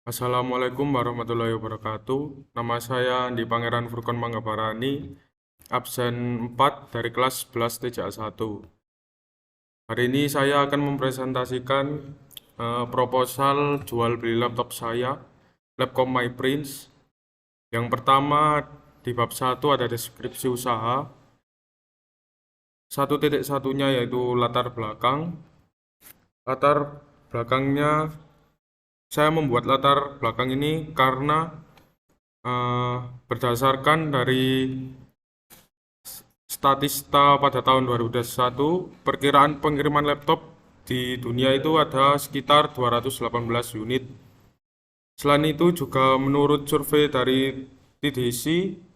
Assalamualaikum warahmatullahi wabarakatuh. Nama saya Andi Pangeran Furkon Manggabarani, absen 4 dari kelas 11 TJA 1. Hari ini saya akan mempresentasikan proposal jual beli laptop saya, Lapcom My Prince. Yang pertama di bab 1 ada deskripsi usaha. 1.1-nya yaitu latar belakang. Latar belakangnya, saya membuat latar belakang ini karena eh, berdasarkan dari statista pada tahun 2021, perkiraan pengiriman laptop di dunia itu ada sekitar 218 unit. Selain itu juga menurut survei dari TDC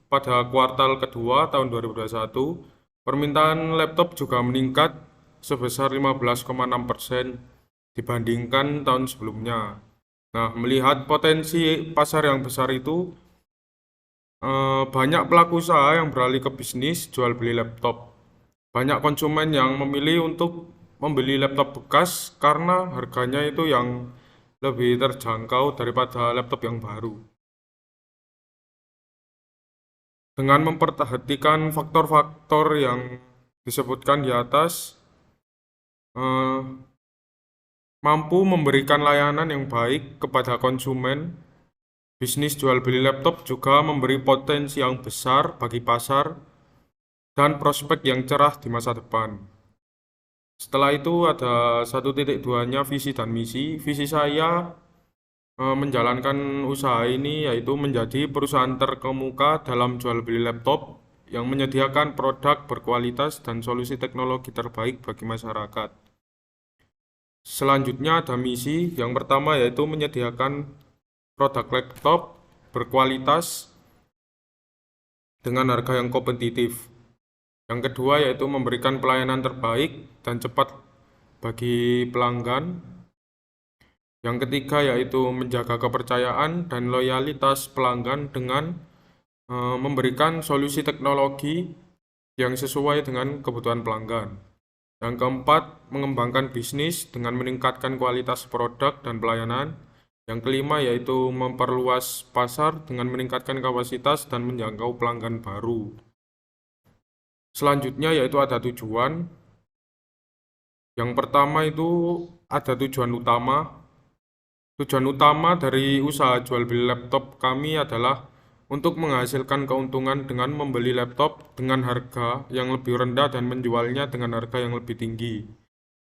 pada kuartal kedua tahun 2021, permintaan laptop juga meningkat sebesar 15,6% dibandingkan tahun sebelumnya. Nah, melihat potensi pasar yang besar itu, banyak pelaku usaha yang beralih ke bisnis jual beli laptop. Banyak konsumen yang memilih untuk membeli laptop bekas karena harganya itu yang lebih terjangkau daripada laptop yang baru. Dengan memperhatikan faktor-faktor yang disebutkan di atas, eh, mampu memberikan layanan yang baik kepada konsumen, bisnis jual beli laptop juga memberi potensi yang besar bagi pasar dan prospek yang cerah di masa depan. Setelah itu ada 1.2-nya visi dan misi. Visi saya menjalankan usaha ini yaitu menjadi perusahaan terkemuka dalam jual beli laptop yang menyediakan produk berkualitas dan solusi teknologi terbaik bagi masyarakat. Selanjutnya ada misi. Yang pertama yaitu menyediakan produk laptop berkualitas dengan harga yang kompetitif. Yang kedua yaitu memberikan pelayanan terbaik dan cepat bagi pelanggan. Yang ketiga yaitu menjaga kepercayaan dan loyalitas pelanggan dengan memberikan solusi teknologi yang sesuai dengan kebutuhan pelanggan. Yang keempat, mengembangkan bisnis dengan meningkatkan kualitas produk dan pelayanan. Yang kelima yaitu memperluas pasar dengan meningkatkan kapasitas dan menjangkau pelanggan baru. Selanjutnya yaitu ada tujuan. Yang pertama itu ada tujuan utama. Tujuan utama dari usaha jual beli laptop kami adalah untuk menghasilkan keuntungan dengan membeli laptop dengan harga yang lebih rendah dan menjualnya dengan harga yang lebih tinggi.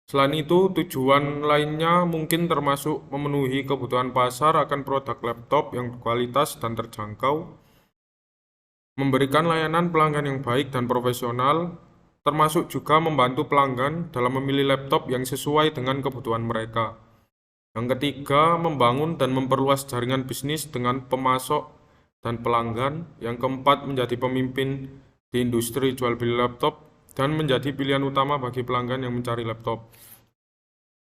Selain itu, tujuan lainnya mungkin termasuk memenuhi kebutuhan pasar akan produk laptop yang berkualitas dan terjangkau, memberikan layanan pelanggan yang baik dan profesional, termasuk juga membantu pelanggan dalam memilih laptop yang sesuai dengan kebutuhan mereka. Yang ketiga, membangun dan memperluas jaringan bisnis dengan pemasok dan pelanggan. Yang keempat, menjadi pemimpin di industri jual beli laptop dan menjadi pilihan utama bagi pelanggan yang mencari laptop.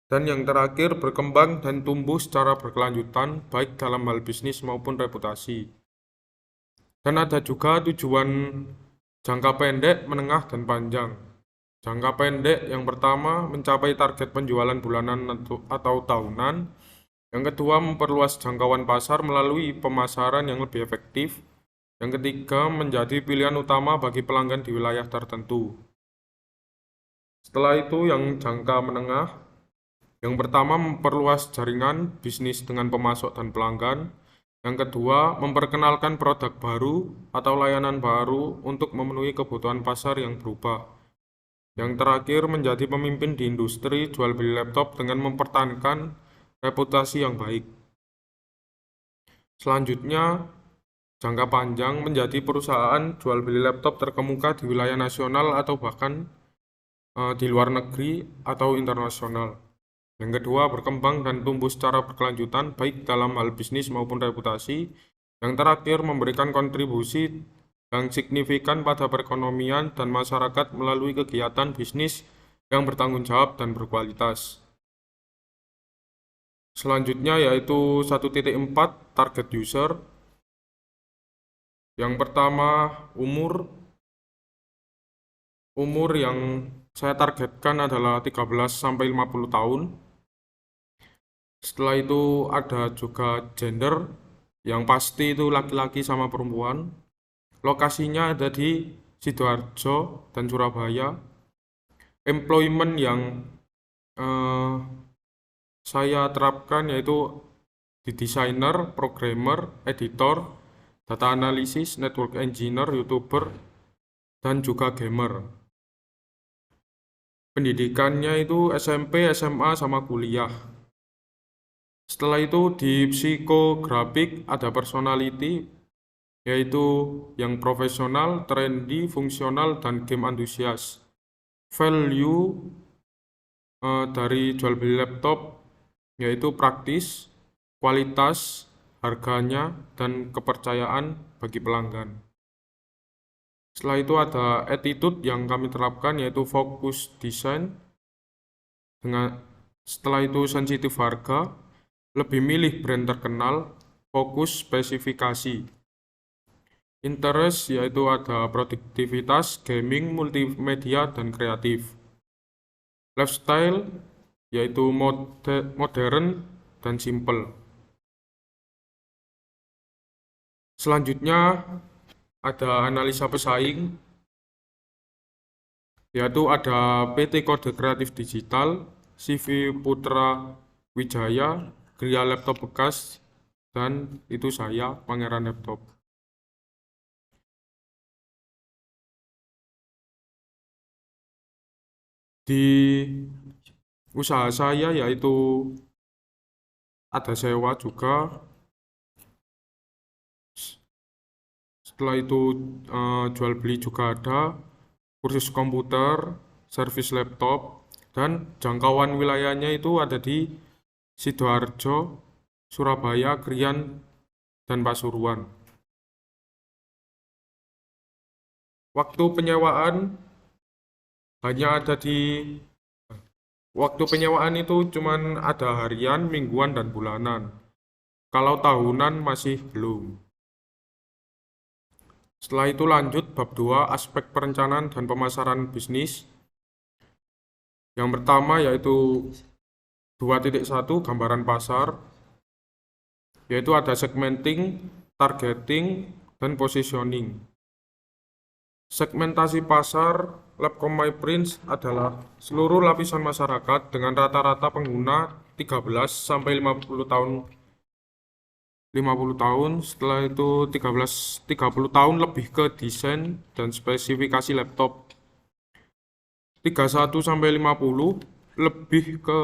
Dan yang terakhir, berkembang dan tumbuh secara berkelanjutan baik dalam hal bisnis maupun reputasi. Dan ada juga tujuan jangka pendek, menengah, dan panjang. Jangka pendek yang pertama mencapai target penjualan bulanan atau tahunan. Yang kedua memperluas jangkauan pasar melalui pemasaran yang lebih efektif. Yang ketiga menjadi pilihan utama bagi pelanggan di wilayah tertentu. Setelah itu yang jangka menengah, yang pertama memperluas jaringan bisnis dengan pemasok dan pelanggan. Yang kedua memperkenalkan produk baru atau layanan baru untuk memenuhi kebutuhan pasar yang berubah. Yang terakhir, menjadi pemimpin di industri jual beli laptop dengan mempertahankan reputasi yang baik. Selanjutnya, jangka panjang menjadi perusahaan jual beli laptop terkemuka di wilayah nasional atau bahkan di luar negeri atau internasional. Yang kedua, berkembang dan tumbuh secara berkelanjutan baik dalam hal bisnis maupun reputasi. Yang terakhir, memberikan kontribusi yang signifikan pada perekonomian dan masyarakat melalui kegiatan bisnis yang bertanggung jawab dan berkualitas. Selanjutnya yaitu 1.4 target user. Yang pertama, umur. Umur yang saya targetkan adalah 13 sampai 50 tahun. Setelah itu ada juga gender, yang pasti itu laki-laki sama perempuan. Lokasinya ada di Sidoarjo dan Surabaya. Employment yang eh, saya terapkan yaitu di desainer, programmer, editor, data analysis, network engineer, youtuber, dan juga gamer. Pendidikannya itu SMP, SMA, sama kuliah. Setelah itu di psikografik ada personality, yaitu yang profesional, trendy, fungsional, dan game antusias. Value dari jual beli laptop yaitu praktis, kualitas, harganya, dan kepercayaan bagi pelanggan. Setelah itu ada attitude yang kami terapkan yaitu fokus desain. Setelah itu sensitif harga, lebih milih brand terkenal, fokus spesifikasi. Interest yaitu ada produktivitas, gaming, multimedia, dan kreatif. Lifestyle yaitu modern dan simple. Selanjutnya ada analisa pesaing, yaitu ada PT Kode Kreatif Digital, CV Putra Wijaya, Gria Laptop Bekas, dan itu saya, Pangeran Laptop. Di usaha saya yaitu ada sewa juga. Setelah itu jual beli juga ada, kursus komputer, servis laptop, dan jangkauan wilayahnya itu ada di Sidoarjo, Surabaya, Krian, dan Pasuruan. Waktu penyewaan hanya ada di Waktu penyewaan itu cuman ada harian, mingguan, dan bulanan. Kalau tahunan masih belum. Setelah itu lanjut bab 2, aspek perencanaan dan pemasaran bisnis. Yang pertama yaitu 2.1 gambaran pasar, yaitu ada segmenting, targeting, dan positioning. Segmentasi pasar Labcom MyPrints adalah seluruh lapisan masyarakat dengan rata-rata pengguna 13 sampai 50 tahun. Setelah itu 30 tahun lebih ke desain dan spesifikasi laptop. 31 sampai 50 lebih ke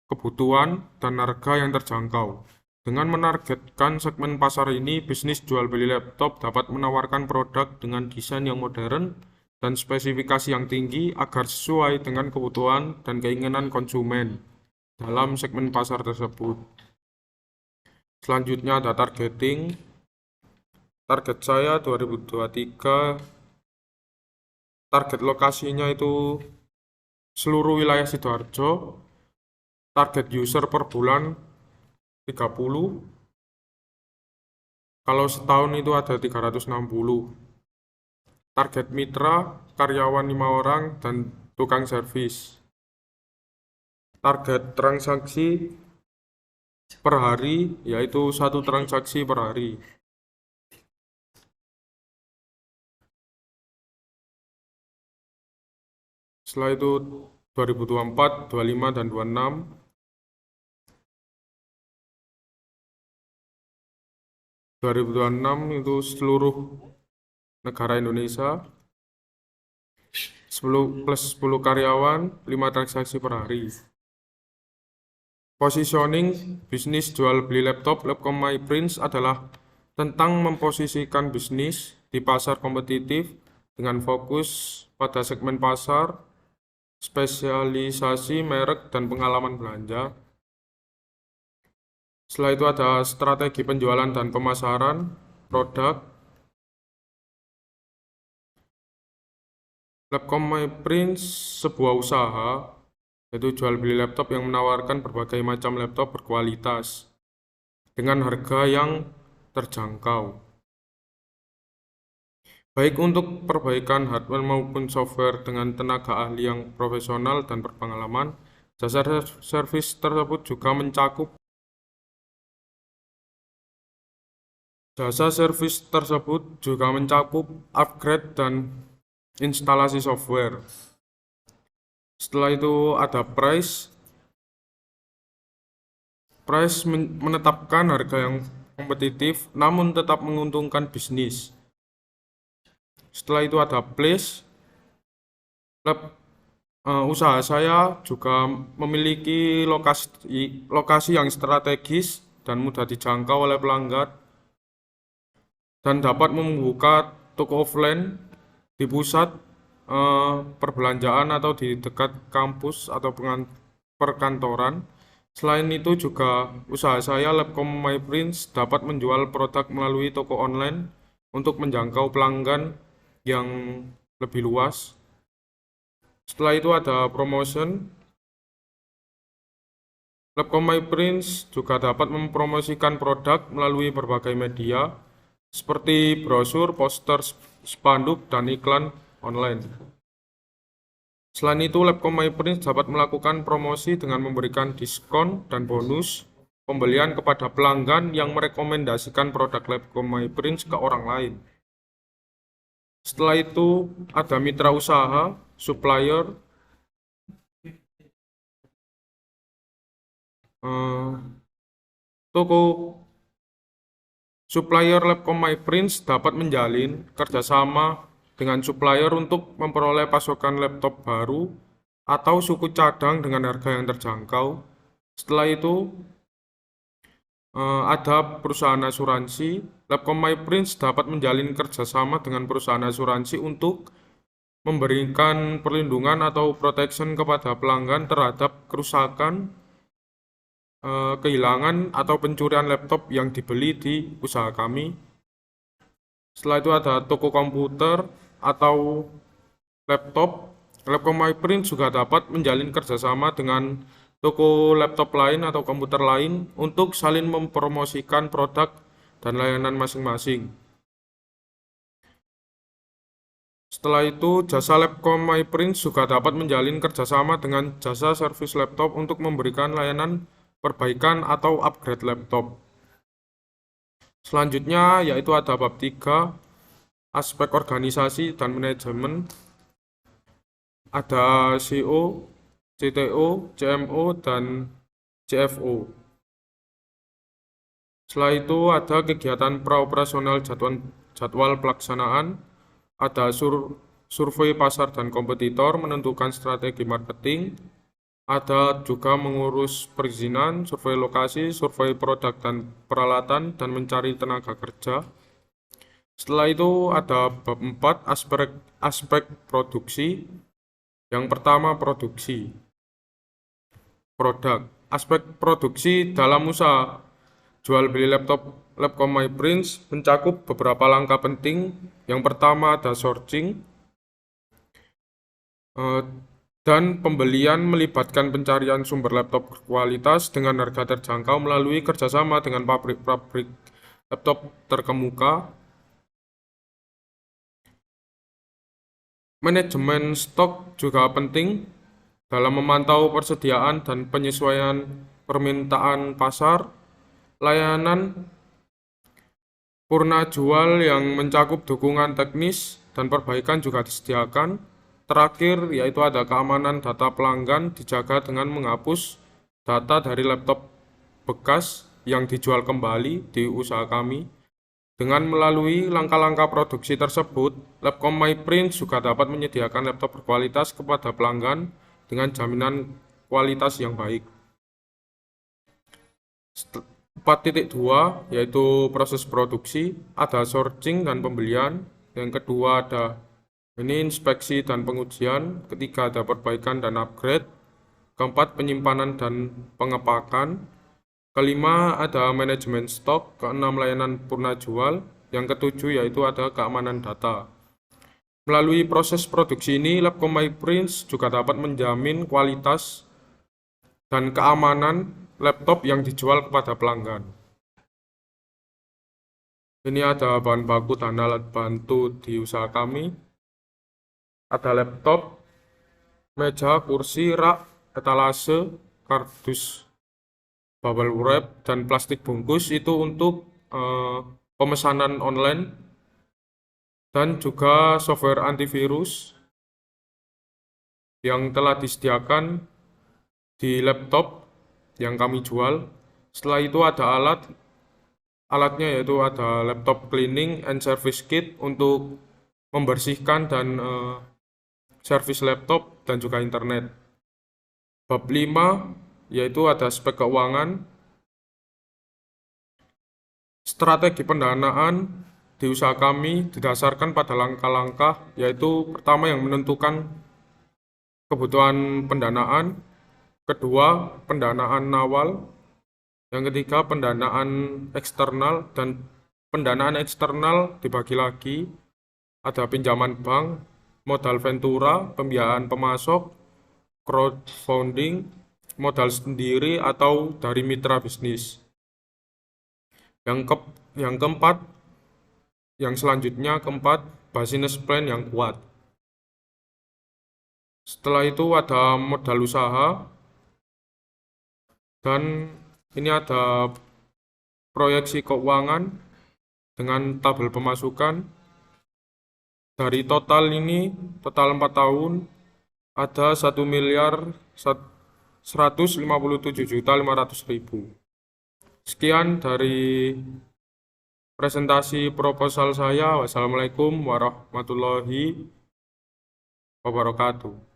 kebutuhan dan harga yang terjangkau. Dengan menargetkan segmen pasar ini, bisnis jual beli laptop dapat menawarkan produk dengan desain yang modern dan spesifikasi yang tinggi agar sesuai dengan kebutuhan dan keinginan konsumen dalam segmen pasar tersebut. Selanjutnya ada targeting. Target saya 2023, target lokasinya itu seluruh wilayah Sidoarjo. Target user per bulan 30. Kalau setahun itu ada 360. Target mitra, karyawan 5 orang, dan tukang servis. Target transaksi per hari yaitu 1 transaksi per hari. Setelah itu 2024, 25, dan 26. 2026 itu seluruh negara Indonesia, 10 plus 10 karyawan, 5 transaksi per hari. Positioning bisnis jual beli laptop Labcom MyPrints adalah tentang memposisikan bisnis di pasar kompetitif dengan fokus pada segmen pasar, spesialisasi merek, dan pengalaman belanja. Setelah itu ada strategi penjualan dan pemasaran produk. Labcom MyPrints sebuah usaha, yaitu jual beli laptop yang menawarkan berbagai macam laptop berkualitas dengan harga yang terjangkau. Baik untuk perbaikan hardware maupun software dengan tenaga ahli yang profesional dan berpengalaman, Jasa servis tersebut juga mencakup upgrade dan instalasi software. Setelah itu ada price menetapkan harga yang kompetitif namun tetap menguntungkan bisnis. Setelah itu ada place. Usaha saya juga memiliki lokasi yang strategis dan mudah dijangkau oleh pelanggan dan dapat membuka toko offline di pusat perbelanjaan atau di dekat kampus atau perkantoran. Selain itu juga usaha saya Labcom MyPrints dapat menjual produk melalui toko online untuk menjangkau pelanggan yang lebih luas. Setelah itu ada promotion. Labcom MyPrints juga dapat mempromosikan produk melalui berbagai media seperti brosur, poster, spanduk, dan iklan online. Selain itu, Labcom MyPrints dapat melakukan promosi dengan memberikan diskon dan bonus pembelian kepada pelanggan yang merekomendasikan produk Labcom MyPrints ke orang lain. Setelah itu, ada mitra usaha, supplier, toko supplier Labcom MyPrints dapat menjalin kerjasama dengan supplier untuk memperoleh pasokan laptop baru atau suku cadang dengan harga yang terjangkau. Setelah itu, ada perusahaan asuransi. Labcom MyPrints dapat menjalin kerjasama dengan perusahaan asuransi untuk memberikan perlindungan atau protection kepada pelanggan terhadap kerusakan, kehilangan, atau pencurian laptop yang dibeli di usaha kami. Setelah itu ada toko komputer atau laptop. Labcom MyPrints juga dapat menjalin kerjasama dengan toko laptop lain atau komputer lain untuk saling mempromosikan produk dan layanan masing-masing. Setelah itu, jasa Labcom MyPrints juga dapat menjalin kerjasama dengan jasa servis laptop untuk memberikan layanan perbaikan atau upgrade laptop. Selanjutnya yaitu ada bab 3, aspek organisasi dan manajemen. Ada CO, CTO, CMO, dan CFO. Setelah itu ada kegiatan praoperasional jadwal pelaksanaan, ada survei pasar dan kompetitor, menentukan strategi marketing, ada juga mengurus perizinan, survei lokasi, survei produk dan peralatan, dan mencari tenaga kerja. Setelah itu ada bab 4, aspek produksi. Yang pertama, produksi produk. Aspek produksi dalam usaha jual beli laptop Labcom MyPrints mencakup beberapa langkah penting. Yang pertama ada sourcing, dan pembelian melibatkan pencarian sumber laptop berkualitas dengan harga terjangkau melalui kerjasama dengan pabrik-pabrik laptop terkemuka. Manajemen stok juga penting dalam memantau persediaan dan penyesuaian permintaan pasar. Layanan purna jual yang mencakup dukungan teknis dan perbaikan juga disediakan. Terakhir, yaitu ada keamanan data pelanggan dijaga dengan menghapus data dari laptop bekas yang dijual kembali di usaha kami. Dengan melalui langkah-langkah produksi tersebut, Labcom MyPrints juga dapat menyediakan laptop berkualitas kepada pelanggan dengan jaminan kualitas yang baik. 4.2 yaitu proses produksi, ada sourcing dan pembelian. Yang kedua ada inspeksi dan pengujian. Ketiga ada perbaikan dan upgrade. Keempat, penyimpanan dan pengepakan. Kelima ada manajemen stok. Keenam, layanan purna jual. Yang ketujuh yaitu ada keamanan data. Melalui proses produksi ini, Labcom MyPrints juga dapat menjamin kualitas dan keamanan laptop yang dijual kepada pelanggan. Ini ada bahan baku dan alat bantu di usaha kami. Ada laptop, meja, kursi, rak, etalase, kardus bubble wrap, dan plastik bungkus itu untuk pemesanan online, dan juga software antivirus yang telah disediakan di laptop yang kami jual. Setelah itu ada alatnya, yaitu ada laptop cleaning and service kit untuk membersihkan dan servis laptop dan juga internet. Bab 5 yaitu ada aspek keuangan. Strategi pendanaan di usaha kami didasarkan pada langkah-langkah, yaitu pertama yang menentukan kebutuhan pendanaan, kedua pendanaan awal, yang ketiga pendanaan eksternal, dan pendanaan eksternal dibagi lagi, ada pinjaman bank, modal ventura, pembiayaan pemasok, crowdfunding, modal sendiri atau dari mitra bisnis. Yang keempat, yang selanjutnya keempat, business plan yang kuat. Setelah itu ada modal usaha, dan ini ada proyeksi keuangan dengan tabel pemasukan. Dari total 4 tahun, ada 1.157.500.000. Sekian dari presentasi proposal saya. Wassalamualaikum warahmatullahi wabarakatuh.